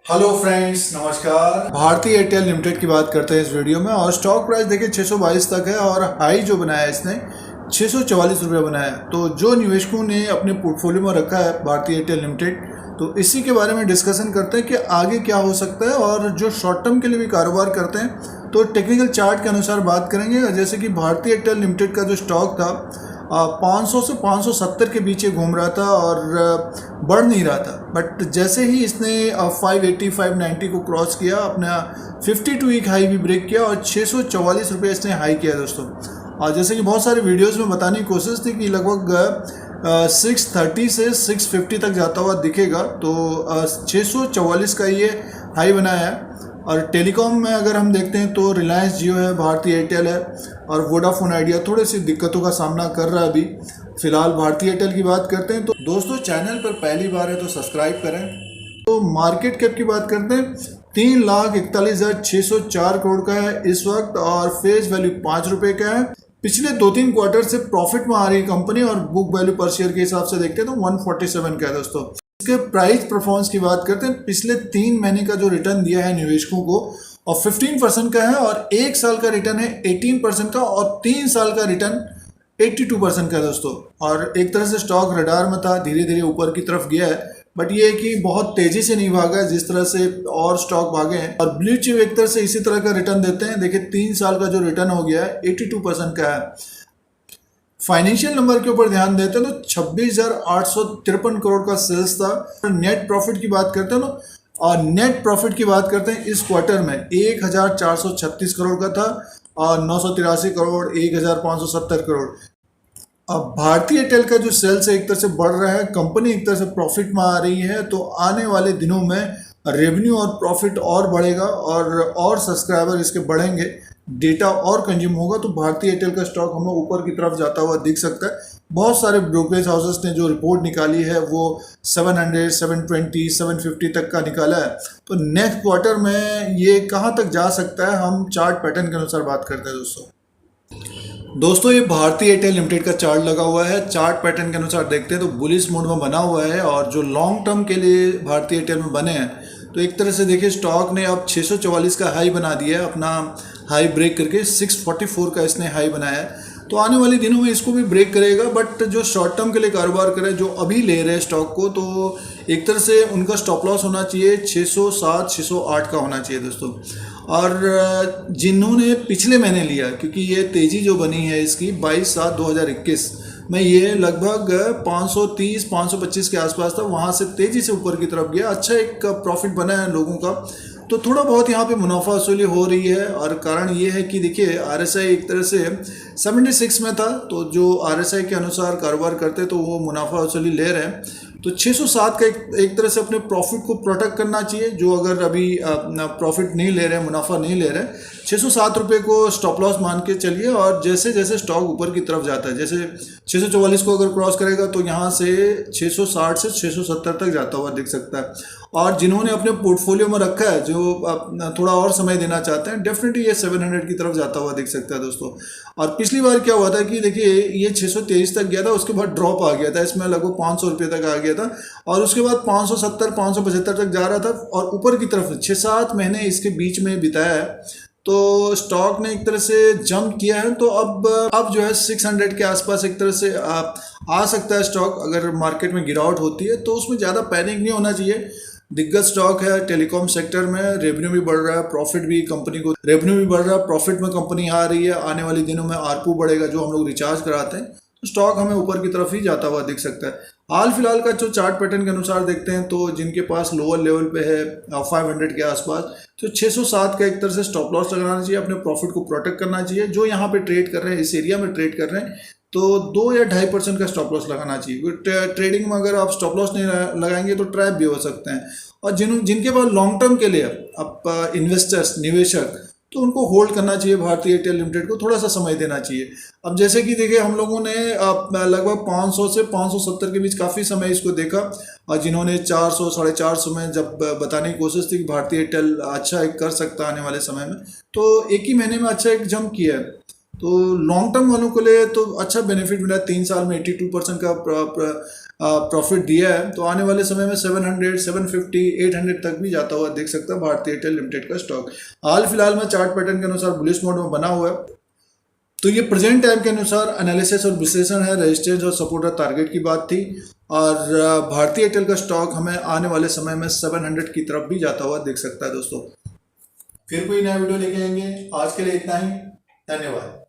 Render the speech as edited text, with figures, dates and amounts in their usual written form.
Hello friends, नमस्कार। भारतीय Airtel limited की बात करते हैं इस वीडियो में। और स्टॉक प्राइस देखिए 622 तक है और हाई जो बनाया है इसने 644 रुपये बनाया है। तो जो निवेशकों ने अपने पोर्टफोलियो में रखा है भारतीय एयरटेल लिमिटेड, तो इसी के बारे में डिस्कशन करते हैं कि आगे क्या हो सकता है। और जो शॉर्ट टर्म के लिए भी कारोबार करते हैं तो टेक्निकल चार्ट के अनुसार बात करेंगे। जैसे कि भारतीय एयरटेल लिमिटेड का जो स्टॉक था 500 से 570 के बीच घूम रहा था और बढ़ नहीं रहा था। बट जैसे ही इसने 580 590 को क्रॉस किया, अपना 52 वीक हाई भी ब्रेक किया और 644 रुपये इसने हाई किया दोस्तों। और जैसे कि बहुत सारे वीडियोस में बताने की कोशिश थी कि लगभग 630 से 650 तक जाता हुआ दिखेगा, तो 644 का ये हाई बनाया है। और टेलीकॉम में अगर हम देखते हैं तो रिलायंस जियो है, भारतीय एयरटेल है और वोडाफोन आइडिया थोड़ी सी दिक्कतों का सामना कर रहा है अभी फिलहाल। भारतीय एयरटेल की बात करते हैं तो दोस्तों, चैनल पर पहली बार है तो सब्सक्राइब करें। तो मार्केट कैप की बात करते हैं 3,41,604 करोड़ का है इस वक्त और फेस वैल्यू 5 रुपये का है। पिछले 2-3 क्वार्टर से प्रॉफिट में आ रही कंपनी और बुक वैल्यू पर शेयर के हिसाब से देखते हैं तो 147 का है दोस्तों। इसके प्राइस परफॉर्मेंस की बात करते हैं, पिछले 3 महीने का जो रिटर्न दिया है निवेशकों को और 15% का है, और 1 साल का रिटर्न है 18% का और 3 साल का रिटर्न 82% का है दोस्तों। और एक तरह से स्टॉक रडार में था, धीरे धीरे ऊपर की तरफ गया है, बट ये है कि बहुत तेजी से नहीं भागा है जिस तरह से और स्टॉक भागे हैं। और ब्लू चिप एक तरह से इसी तरह का रिटर्न देते हैं। देखिए 3 साल का जो रिटर्न हो गया है 82% का है। फाइनेंशियल नंबर के ऊपर ध्यान देते हैं तो 26,853 करोड़ का सेल्स था। नेट प्रॉफिट की बात करते हैं ना, और नेट प्रॉफिट की बात करते हैं इस क्वार्टर में 1,436 करोड़ का था और 983 करोड़ 1,570 करोड़। अब भारतीय एयरटेल का जो सेल्स है एक तरह से बढ़ रहा है, कंपनी एक तरह से प्रॉफिट में आ रही है, तो आने वाले दिनों में रेवेन्यू और प्रॉफिट और बढ़ेगा और सब्सक्राइबर इसके बढ़ेंगे, डेटा और कंज्यूम होगा, तो भारतीय एयरटेल का स्टॉक हमें ऊपर की तरफ जाता हुआ दिख सकता है। बहुत सारे ब्रोकरेज हाउसेस ने जो रिपोर्ट निकाली है वो 700, 720, 750 तक का निकाला है। तो नेक्स्ट क्वार्टर में ये कहाँ तक जा सकता है, हम चार्ट पैटर्न के अनुसार बात करते हैं दोस्तों। ये भारतीय एयरटेल लिमिटेड का चार्ट लगा हुआ है। चार्ट पैटर्न के अनुसार देखते हैं तो बुलिश मोड में बना हुआ है, और जो लॉन्ग टर्म के लिए भारतीय एयरटेल में बने हैं तो एक तरह से देखिए स्टॉक ने अब 644 का हाई बना दिया है, अपना हाई ब्रेक करके 644 का इसने हाई बनाया है। तो आने वाले दिनों में इसको भी ब्रेक करेगा। बट जो शॉर्ट टर्म के लिए कारोबार करें, जो अभी ले रहे हैं स्टॉक को, तो एक तरह से उनका स्टॉप लॉस होना चाहिए 607 608 का होना चाहिए दोस्तों। और जिन्होंने पिछले महीने लिया, क्योंकि ये तेज़ी जो बनी है इसकी 22/7/2021 में, ये लगभग 530 525 के आसपास था, वहाँ से तेज़ी से ऊपर की तरफ गया, अच्छा एक प्रॉफिट बना है लोगों का। तो थोड़ा बहुत यहाँ पे मुनाफा वसूली हो रही है। और कारण ये है कि देखिए आरएसआई एक तरह से 76 में था, तो जो आरएसआई के अनुसार कारोबार करते तो वो मुनाफा वसूली ले रहे हैं। तो 607 का एक तरह से अपने प्रॉफिट को प्रोटेक्ट करना चाहिए। जो अगर अभी प्रॉफिट नहीं ले रहे हैं, मुनाफा नहीं ले रहे हैं, 607 रुपये को स्टॉप लॉस मान के चलिए। और जैसे जैसे स्टॉक ऊपर की तरफ जाता है, जैसे 644 को अगर क्रॉस करेगा तो यहाँ से 660 से 670 तक जाता हुआ दिख सकता है। और जिन्होंने अपने पोर्टफोलियो में रखा है, जो थोड़ा और समय देना चाहते हैं, डेफिनेटली ये 700 की तरफ जाता हुआ दिख सकता है दोस्तों। और पिछली बार क्या हुआ था कि देखिए ये 623 तक गया था, उसके बाद ड्रॉप आ गया था, इसमें लगभग 500 रुपये तक आ गया था, और उसके बाद 570 575 तक जा रहा था और ऊपर की तरफ 6-7 महीने इसके बीच में बिताया है। तो स्टॉक ने एक तरह से जंप किया है। तो अब जो है 600 के आसपास एक तरह से आ सकता है स्टॉक। अगर मार्केट में गिरावट होती है तो उसमें ज़्यादा पैनिक नहीं होना चाहिए। दिग्गज स्टॉक है टेलीकॉम सेक्टर में, रेवेन्यू भी बढ़ रहा है, प्रॉफिट भी, कंपनी को रेवेन्यू भी बढ़ रहा है, प्रॉफिट में कंपनी आ रही है। आने वाले दिनों में आरपू बढ़ेगा, जो हम लोग रिचार्ज कराते हैं, तो स्टॉक हमें ऊपर की तरफ ही जाता हुआ दिख सकता है। हाल फिलहाल का जो चार्ट पैटर्न के अनुसार देखते हैं तो जिनके पास लोअर लेवल पे है 500 के आसपास, तो 607 का एक तरह से स्टॉप लॉस लगाना चाहिए, अपने प्रॉफिट को प्रोटेक्ट करना चाहिए। जो यहाँ पे ट्रेड कर रहे हैं, इस एरिया में ट्रेड कर रहे हैं, तो 2 या 2.5% का स्टॉप लॉस लगाना चाहिए। ट्रेडिंग में अगर आप स्टॉप लॉस नहीं लगाएंगे तो ट्रैप भी हो सकते हैं। और जिनके पास लॉन्ग टर्म के लिए आप इन्वेस्टर्स, निवेशक, तो उनको होल्ड करना चाहिए। भारतीय एयरटेल लिमिटेड को थोड़ा सा समय देना चाहिए। अब जैसे कि देखिए हम लोगों ने लगभग 500 से 570 के बीच काफ़ी समय इसको देखा, और जिन्होंने 400 450 में जब बताने की कोशिश थी कि भारतीय एयरटेल अच्छा एक कर सकता आने वाले समय में, तो एक ही महीने में अच्छा एक जंप किया है। तो लॉन्ग टर्म वालों के लिए तो अच्छा बेनिफिट मिला। 3 साल में 82% का प्रॉफिट दिया है, तो आने वाले समय में 700, 750, 800 तक भी जाता हुआ देख सकता है भारतीय एयरटेल लिमिटेड का स्टॉक। हाल फिलहाल में चार्ट पैटर्न के अनुसार बुलिश मोड में बना हुआ है। तो ये प्रेजेंट टाइम के अनुसार एनालिसिस और विश्लेषण है, रेजिस्टेंस और सपोर्ट और टारगेट की बात थी। और भारतीय एयरटेल का स्टॉक हमें आने वाले समय में 700 की तरफ भी जाता हुआ देख सकता है दोस्तों। फिर कोई नया वीडियो लेके आएंगे, आज के लिए इतना ही, धन्यवाद।